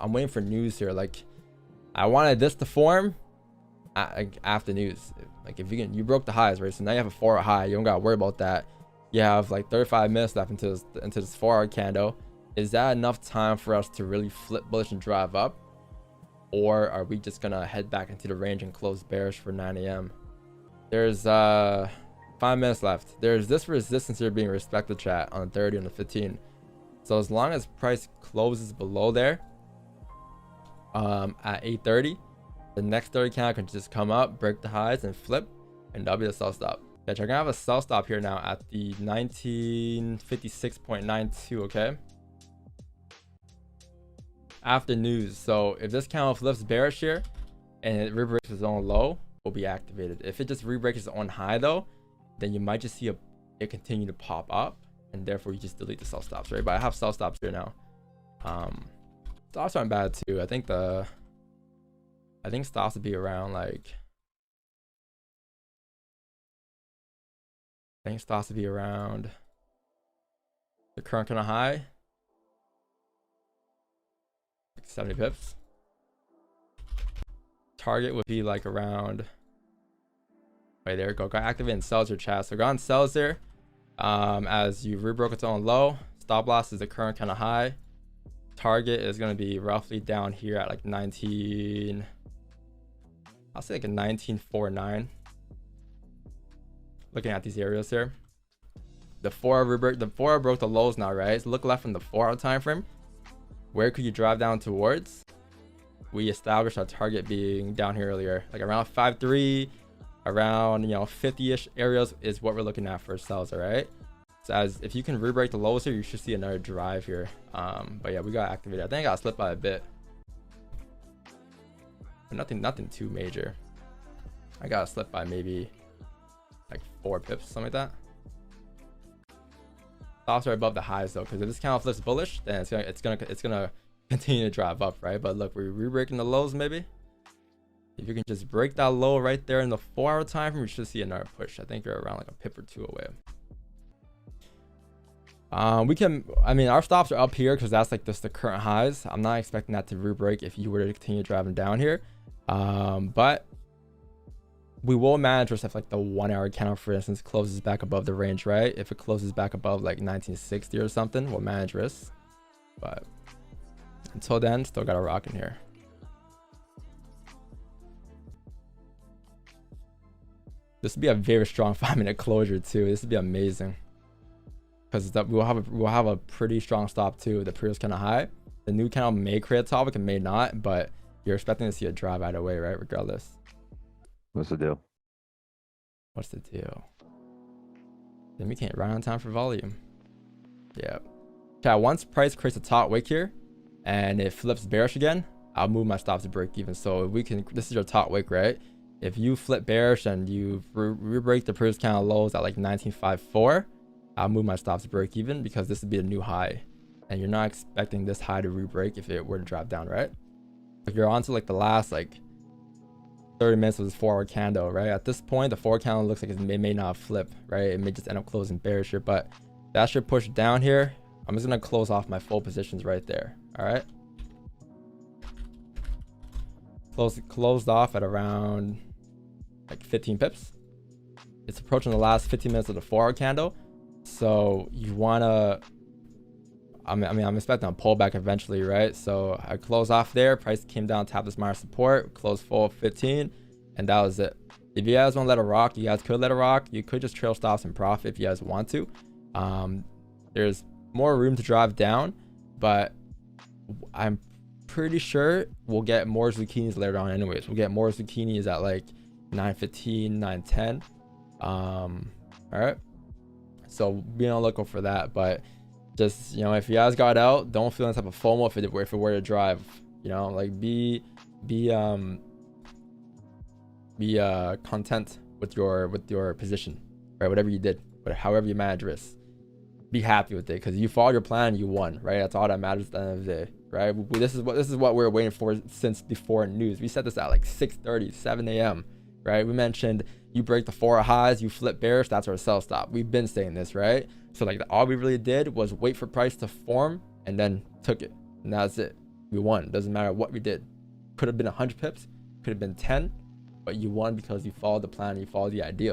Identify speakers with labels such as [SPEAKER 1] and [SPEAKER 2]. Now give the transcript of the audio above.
[SPEAKER 1] I'm waiting for news here. Like, I wanted this to form after news. Like, if you broke the highs, right? So now you have a 4-hour high. You don't gotta worry about that. You have like 35 minutes left into this 4-hour candle. Is that enough time for us to really flip bullish and drive up, or are we just gonna head back into the range and close bearish for 9 a.m.? There's 5 minutes left. There's this resistance here being respected, chat, on the 30 and the 15. So as long as price closes below there at 8:30, the next 30 candle can just come up, break the highs, and flip, and that'll be the sell stop. Bitch, I'm gonna have a sell stop here now at the 1956.92. Okay, after news. So if this candle flips bearish here and it re-breaks its own low, will be activated. If it just re-breaks its own high though, then you might just see it continue to pop up, and therefore you just delete the sell stops, right? But I have sell stops here now. Stops aren't bad too. I think stops would be around like, stops would be around the current kind of high, like 70 pips. Target would be like around, right there. Go activate and sells your chat. So go on sells there. As you rebroke its own low. Stop loss is the current kind of high. Target is going to be roughly down here at like 19, I'll say like a 1949. Looking at these areas here, the 4-hour broke the lows now, right? So look left in the 4-hour time frame. Where could you drive down towards? We established our target being down here earlier, like around 5.3, around 50-ish areas is what we're looking at for sells. All right, so as if you can re-break the lows here, you should see another drive here. But yeah, we got activated. I think I got slipped by a bit, but nothing too major. I got slipped by maybe like 4 pips, something like that. Stops are above the highs though, because if this candle flips bullish, then it's gonna continue to drive up, right? But look, we're re-breaking the lows. Maybe if you can just break that low right there in the 4-hour time frame, you should see another push. I think you're around like a pip or 2 away. Our stops are up here because that's like just the current highs. I'm not expecting that to re-break if you were to continue driving down here. But we will manage risk if like the 1-hour candle, for instance, closes back above the range, right? If it closes back above like 1960 or something, we'll manage risk. But until then, still got a rock in here. This would be a very strong 5-minute closure too. This would be amazing, because we'll have a pretty strong stop too. The previous kind of high, the new candle may create a top, it may not, but you're expecting to see a drive either way, right? Regardless.
[SPEAKER 2] What's the deal?
[SPEAKER 1] What's the deal? Then we can't run on time for volume. Yeah. Chat, once price creates a top wick here and it flips bearish again, I'll move my stops to break even. So if we can, this is your top wick, right? If you flip bearish and you re-break the previous candle lows at like 19.54, I'll move my stops to break even, because this would be a new high, and you're not expecting this high to re-break if it were to drop down, right? If you're on to like the last like 30 minutes of this 4-hour candle, right? At this point, the 4 candle looks like it may not flip, right? It may just end up closing bearish here, but that should push down here. I'm just gonna close off my full positions right there. All right, closed off at around like 15 pips. It's approaching the last 15 minutes of the 4-hour candle, so you wanna, I'm expecting a pullback eventually, right? So I closed off there, price came down, tapped this minor support, closed full 15, and that was it. If you guys want to let it rock, you guys could let it rock. You could just trail stops and profit if you guys want to. There's more room to drive down, but I'm pretty sure we'll get more zucchinis later on anyways. We'll get more zucchinis at like 9:15, 9:10. All right, so be on the lookout for that. But just, if you guys got out, don't feel any type of FOMO if it were to drive. Like be content with your position, right? Whatever you did, but however you manage risk, be happy with it, because you followed your plan, you won, right? That's all that matters at the end of the day, right? This is what we're waiting for since before news. We said this at like 6:30, 7 a.m. right? We mentioned you break the 4 highs, you flip bearish, that's our sell stop. We've been saying this, right? So like all we really did was wait for price to form and then took it, and that's it. we won. Doesn't matter what we did. Could have been 100 pips, could have been 10, but you won because you followed the plan, you followed the idea.